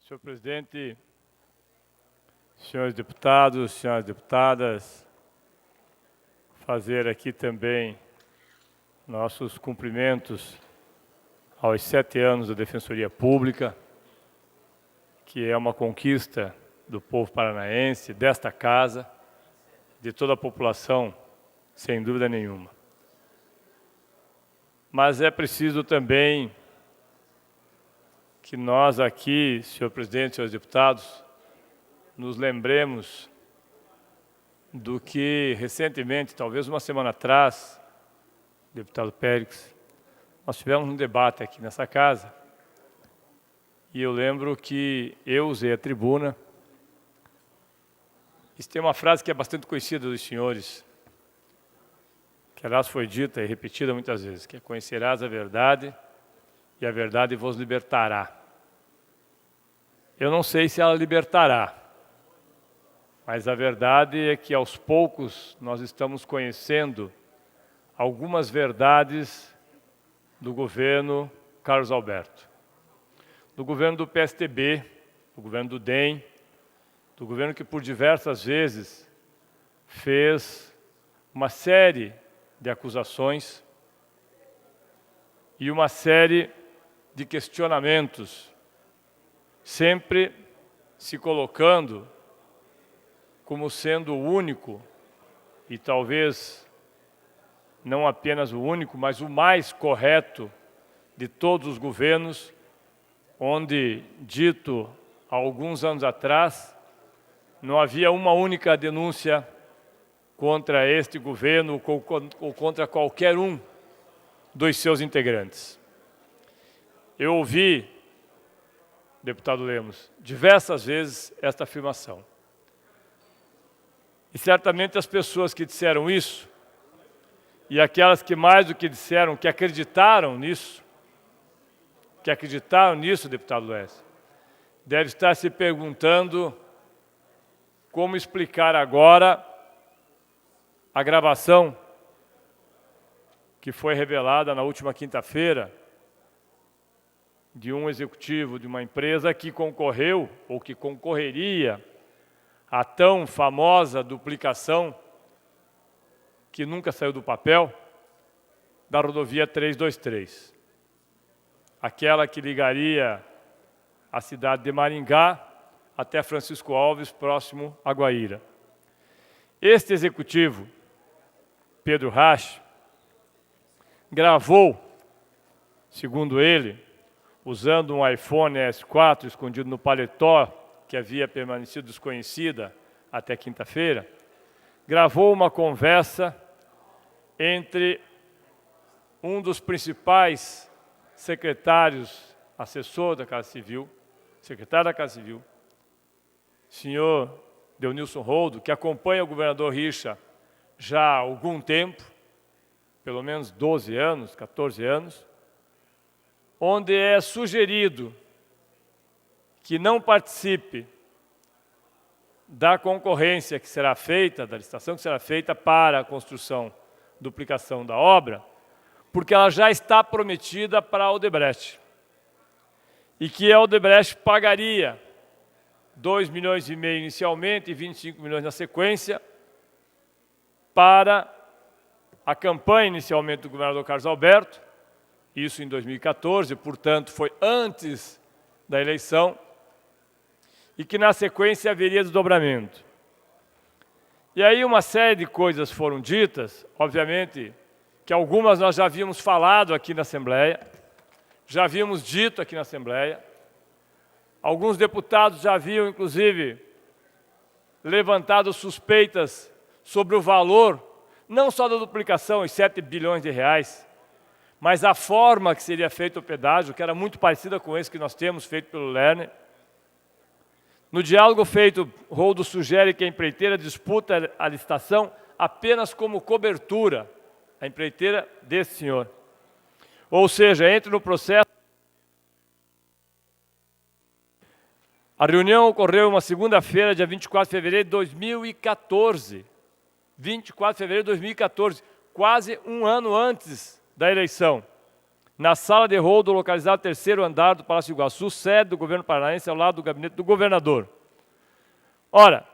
Senhor presidente, senhores deputados, senhoras deputadas, fazer aqui também nossos cumprimentos aos 7 anos da Defensoria Pública, que é uma conquista do povo paranaense, desta casa, de toda a população, sem dúvida nenhuma. Mas é preciso também que nós aqui, senhor presidente, senhores deputados, nos lembremos do que recentemente, talvez uma semana atrás, deputado Périx, nós tivemos um debate aqui nessa casa e eu lembro que eu usei a tribuna. Isso tem uma frase que é bastante conhecida dos senhores, que aliás foi dita e repetida muitas vezes, que é: conhecerás a verdade e a verdade vos libertará. Eu não sei se ela libertará, mas a verdade é que aos poucos nós estamos conhecendo algumas verdades do governo Carlos Alberto, do governo do PSTB, do governo do DEM, do governo que por diversas vezes fez uma série de acusações e uma série de questionamentos, sempre se colocando como sendo o único, e talvez não apenas o único, mas o mais correto de todos os governos, onde, dito há alguns anos atrás, não havia uma única denúncia contra este governo ou contra qualquer um dos seus integrantes. Eu ouvi, deputado Lemos, diversas vezes esta afirmação. E certamente as pessoas que disseram isso, e aquelas que mais do que disseram, que acreditaram nisso, deputado Lécio, devem estar se perguntando como explicar agora a gravação que foi revelada na última quinta-feira de um executivo de uma empresa que concorreu ou que concorreria à tão famosa duplicação que nunca saiu do papel da rodovia 323. Aquela que ligaria a cidade de Maringá até Francisco Alves, próximo a Guaíra. Este executivo, Pedro Rach, gravou, segundo ele, usando um iPhone S4 escondido no paletó, que havia permanecido desconhecida até quinta-feira, gravou uma conversa entre um dos principais secretários, assessor da Casa Civil, secretário da Casa Civil, senhor Deunilson Roldo, que acompanha o governador Richa já há algum tempo, pelo menos 12 anos, 14 anos, onde é sugerido que não participe da concorrência que será feita, da licitação que será feita para a construção, duplicação da obra, porque ela já está prometida para a Odebrecht. E que a Odebrecht pagaria 2,5 milhões inicialmente e 25 milhões na sequência para a campanha inicialmente do governador Carlos Alberto, isso em 2014, portanto foi antes da eleição, e que na sequência haveria desdobramento. E aí uma série de coisas foram ditas, obviamente que algumas nós já havíamos falado aqui na Assembleia, já havíamos dito aqui na Assembleia, alguns deputados já haviam, inclusive, levantado suspeitas sobre o valor, não só da duplicação, os 7 bilhões de reais, mas a forma que seria feito o pedágio, que era muito parecida com esse que nós temos feito pelo Lerner. No diálogo feito, Roldo sugere que a empreiteira disputa a licitação apenas como cobertura, a empreiteira desse senhor. Ou seja, entra no processo. A reunião ocorreu uma segunda-feira, dia 24 de fevereiro de 2014. 24 de fevereiro de 2014, quase um ano antes da eleição. na sala de holdo localizada no terceiro andar do Palácio Iguaçu, sede do governo paranaense, ao lado do gabinete do governador. Ora,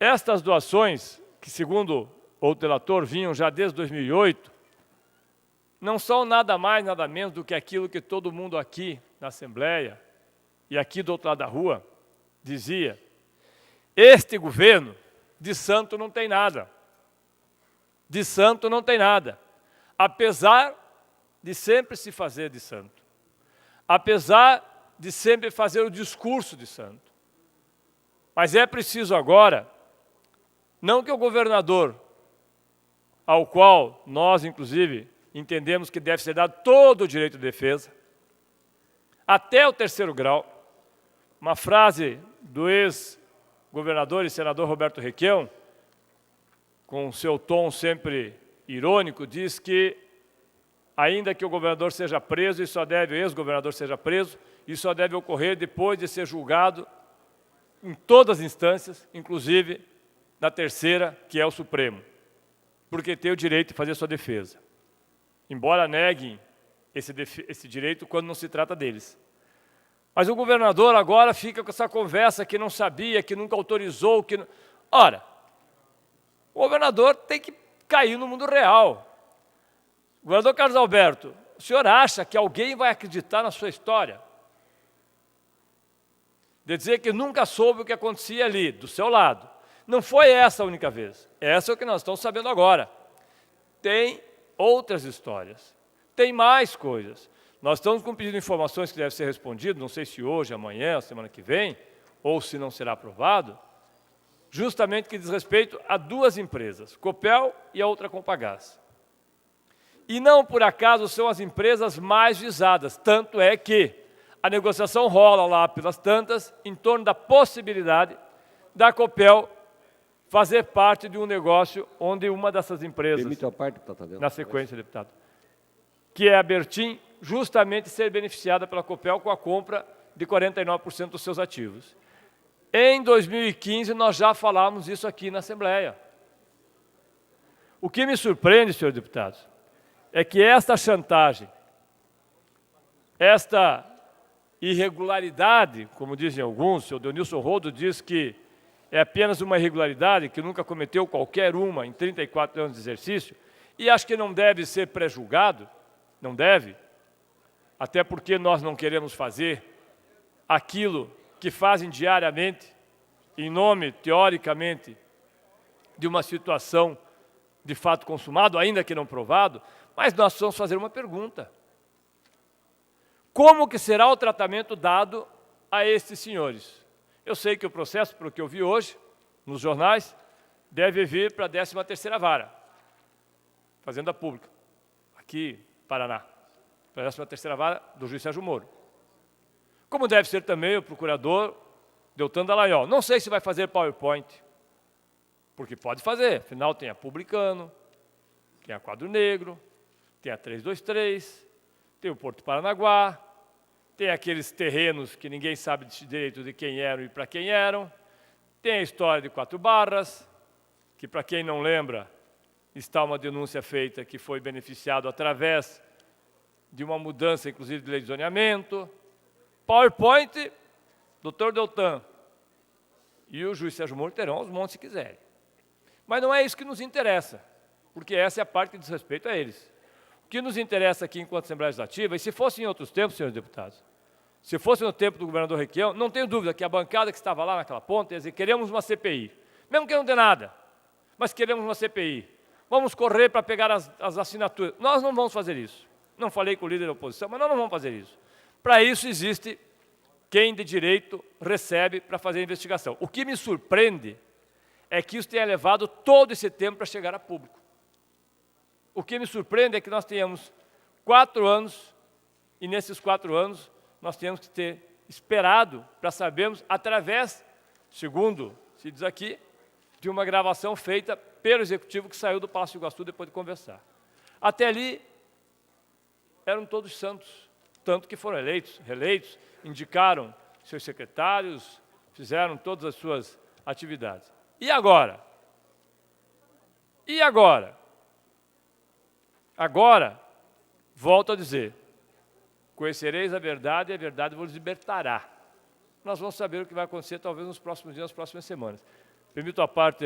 estas doações, que segundo o delator vinham já desde 2008, não são nada mais, nada menos do que aquilo que todo mundo aqui na Assembleia e aqui do outro lado da rua dizia: este governo de santo não tem nada. De santo não tem nada. Apesar de sempre se fazer de santo. Apesar de sempre fazer o discurso de santo. Mas é preciso agora, não que o governador, ao qual nós, inclusive, entendemos que deve ser dado todo o direito de defesa, até o terceiro grau, uma frase do ex-governador e senador Roberto Requião, com seu tom sempre irônico, diz que, ainda que o governador seja preso, o ex-governador seja preso, isso só deve ocorrer depois de ser julgado em todas as instâncias, inclusive na terceira, que é o Supremo, porque tem o direito de fazer sua defesa. Embora neguem esse direito quando não se trata deles. Mas o governador agora fica com essa conversa que não sabia, que nunca autorizou, que não... Ora, o governador tem que cair no mundo real. Governador Carlos Alberto, o senhor acha que alguém vai acreditar na sua história? De dizer que nunca soube o que acontecia ali, do seu lado. Não foi essa a única vez. Essa é o que nós estamos sabendo agora. Tem outras histórias. Tem mais coisas. Nós estamos com um pedido de informações que deve ser respondido, não sei se hoje, amanhã, semana que vem, ou se não será aprovado, justamente que diz respeito a duas empresas, Copel e a outra Compagás. E não por acaso são as empresas mais visadas, tanto é que a negociação rola lá pelas tantas em torno da possibilidade da Copel fazer parte de um negócio onde uma dessas empresas, na sequência, deputado, que é a Bertin, justamente ser beneficiada pela Copel com a compra de 49% dos seus ativos. Em 2015, nós já falamos isso aqui na Assembleia. O que me surpreende, senhores deputados, é que esta chantagem, esta irregularidade, como dizem alguns, o senhor Deonilson Rodo diz que é apenas uma irregularidade, que nunca cometeu qualquer uma em 34 anos de exercício, e acho que não deve ser pré-julgado, não deve, até porque nós não queremos fazer aquilo que fazem diariamente, em nome, teoricamente, de uma situação de fato consumado, ainda que não provado, mas nós vamos fazer uma pergunta. Como que será o tratamento dado a estes senhores? Eu sei que o processo, pelo que eu vi hoje, nos jornais, deve vir para a 13ª Vara, Fazenda Pública, aqui, Paraná, para a 13ª Vara do juiz Sérgio Moro. Como deve ser também o procurador Deltan Dallagnol. Não sei se vai fazer PowerPoint, porque pode fazer, afinal tem a Publicano, tem a Quadro Negro, tem a 323, tem o Porto Paranaguá, tem aqueles terrenos que ninguém sabe direito de quem eram e para quem eram, tem a história de 4 Barras, que para quem não lembra, está uma denúncia feita que foi beneficiado através de uma mudança, inclusive, de lei de zoneamento. PowerPoint, doutor Deltan e o juiz Sérgio Moro terão os montes se quiserem. Mas não é isso que nos interessa, porque essa é a parte que diz respeito a eles. O que nos interessa aqui enquanto Assembleia Legislativa, e se fosse em outros tempos, senhores deputados, se fosse no tempo do governador Requião, não tenho dúvida que a bancada que estava lá naquela ponta ia dizer: queremos uma CPI, mesmo que não tenha nada, mas queremos uma CPI. Vamos correr para pegar as assinaturas. Nós não vamos fazer isso. Não falei com o líder da oposição, mas nós não vamos fazer isso. Para isso existe quem de direito recebe para fazer a investigação. O que me surpreende é que isso tenha levado todo esse tempo para chegar a público. O que me surpreende é que nós tenhamos 4 anos, e nesses 4 anos nós temos que ter esperado para sabermos, através, segundo se diz aqui, de uma gravação feita pelo executivo que saiu do Palácio Iguaçu depois de conversar. Até ali, eram todos santos, tanto que foram eleitos, reeleitos, indicaram seus secretários, fizeram todas as suas atividades. E agora? E agora? Agora, Volto a dizer, conhecereis a verdade e a verdade vos libertará. Nós vamos saber o que vai acontecer talvez nos próximos dias, nas próximas semanas. Permito a parte,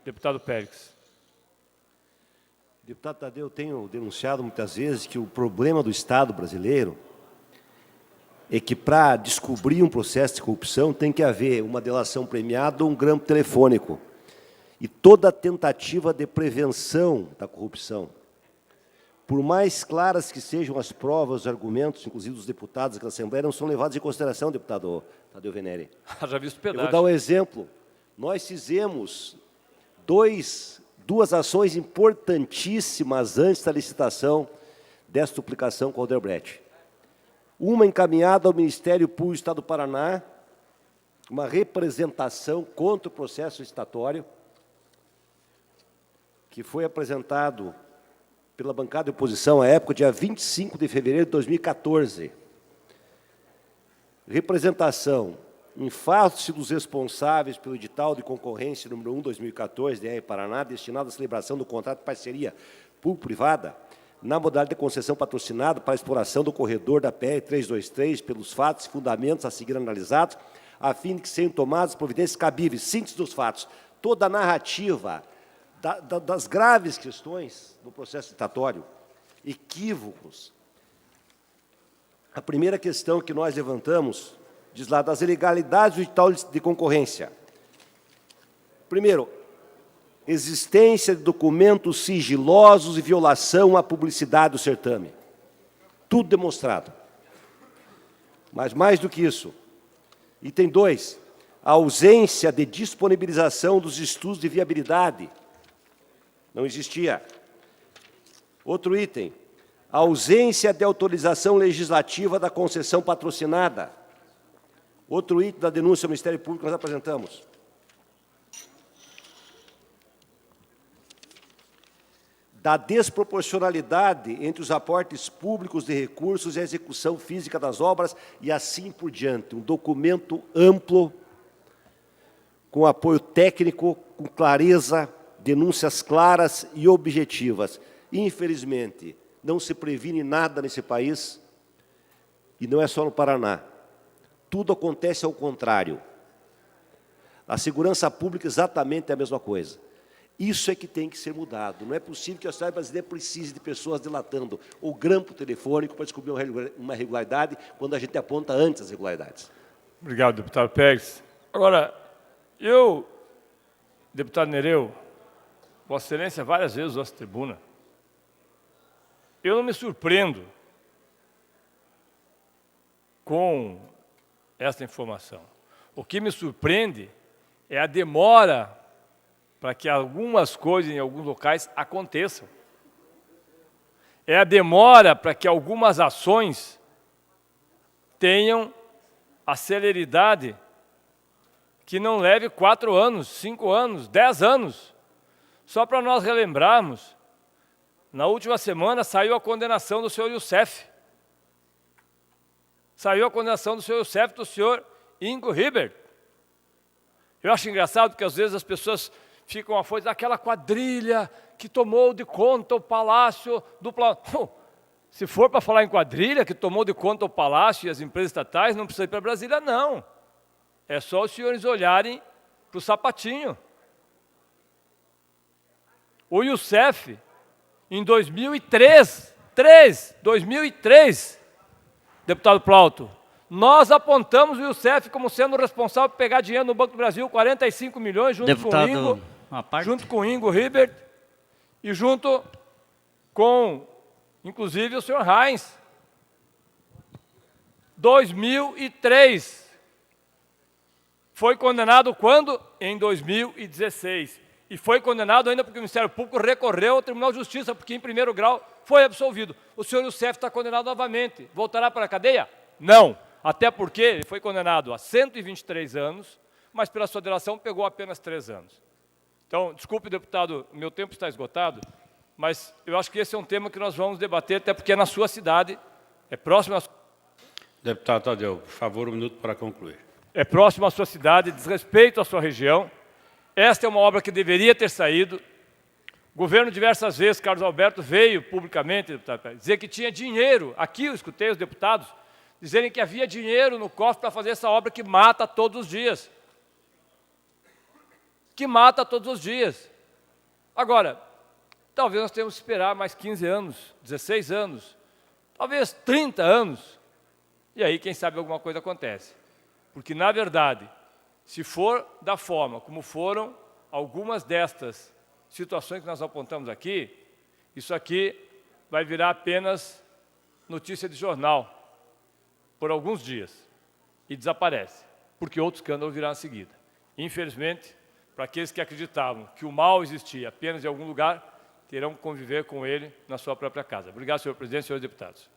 deputado Pérez. Deputado Tadeu, eu tenho denunciado muitas vezes que o problema do Estado brasileiro é que para descobrir um processo de corrupção tem que haver uma delação premiada ou um grampo telefônico. E toda tentativa de prevenção da corrupção, por mais claras que sejam as provas, os argumentos, inclusive dos deputados da Assembleia, não são levados em consideração, deputado Tadeu Venere. Já visto pedaço. Eu vou dar um exemplo. Nós fizemos duas ações importantíssimas antes da licitação desta duplicação com o Odebrecht. Uma encaminhada ao Ministério Público do Estado do Paraná, uma representação contra o processo licitatório, que foi apresentado pela bancada de oposição à época, dia 25 de fevereiro de 2014. Representação em face dos responsáveis pelo edital de concorrência número 1/2014 da ER Paraná, destinado à celebração do contrato de parceria público-privada, na modalidade de concessão patrocinada para a exploração do corredor da PR-323, pelos fatos e fundamentos a seguir analisados, a fim de que sejam tomadas providências cabíveis. Síntese dos fatos. Toda a narrativa das graves questões do processo licitatório, equívocos. A primeira questão que nós levantamos diz lá das ilegalidades do edital de concorrência. Primeiro, existência de documentos sigilosos e violação à publicidade do certame. Tudo demonstrado. Mas mais do que isso. Item 2, a ausência de disponibilização dos estudos de viabilidade. Não existia. Outro item, a ausência de autorização legislativa da concessão patrocinada. Outro item da denúncia ao Ministério Público que nós apresentamos. Da desproporcionalidade entre os aportes públicos de recursos e a execução física das obras e assim por diante. Um documento amplo, com apoio técnico, com clareza, denúncias claras e objetivas. Infelizmente, não se previne nada nesse país, e não é só no Paraná. Tudo acontece ao contrário. A segurança pública exatamente é a mesma coisa. Isso é que tem que ser mudado. Não é possível que a sociedade brasileira precise de pessoas dilatando o grampo telefônico para descobrir uma irregularidade, quando a gente aponta antes as irregularidades. Obrigado, deputado Pérez. Agora, deputado Nereu, Vossa Excelência várias vezes usou essa tribuna. Eu não me surpreendo com essa informação. O que me surpreende é a demora para que algumas coisas em alguns locais aconteçam. É a demora para que algumas ações tenham a celeridade que não leve 4 anos, 5 anos, 10 anos. Só para nós relembrarmos, na última semana saiu a condenação do senhor Youssef. Saiu a condenação do senhor Youssef, do senhor Ingo Ribert. Eu acho engraçado porque às vezes as pessoas ficam afoitas daquela quadrilha que tomou de conta o palácio do Planalto. Se for para falar em quadrilha que tomou de conta o palácio e as empresas estatais, não precisa ir para Brasília, não. É só os senhores olharem para o sapatinho. O Youssef, em 2003, deputado Plauto, nós apontamos o Youssef como sendo o responsável por pegar dinheiro no Banco do Brasil, 45 milhões, junto com o Ingo Ribert e junto com, inclusive, o senhor Heinz. 2003. Foi condenado quando? Em 2016. E foi condenado ainda porque o Ministério Público recorreu ao Tribunal de Justiça, porque em primeiro grau foi absolvido. O senhor Youssef está condenado novamente. Voltará para a cadeia? Não. Até porque ele foi condenado a 123 anos, mas pela sua delação pegou apenas 3 anos. Então, desculpe, deputado, meu tempo está esgotado, mas eu acho que esse é um tema que nós vamos debater, até porque é na sua cidade, é próximo à... Deputado Tadeu, por favor, 1 minuto para concluir. É próximo à sua cidade, diz respeito à sua região. Esta é uma obra que deveria ter saído. O governo, diversas vezes, Carlos Alberto veio publicamente, deputado, dizer que tinha dinheiro. Aqui eu escutei os deputados dizerem que havia dinheiro no cofre para fazer essa obra que mata todos os dias. Que mata todos os dias. Agora, talvez nós tenhamos que esperar mais 15 anos, 16 anos, talvez 30 anos, e aí, quem sabe, alguma coisa acontece. Porque, na verdade, se for da forma como foram algumas destas situações que nós apontamos aqui, isso aqui vai virar apenas notícia de jornal por alguns dias e desaparece, porque outro escândalo virá em seguida. Infelizmente, para aqueles que acreditavam que o mal existia apenas em algum lugar, terão que conviver com ele na sua própria casa. Obrigado, senhor presidente e senhores deputados.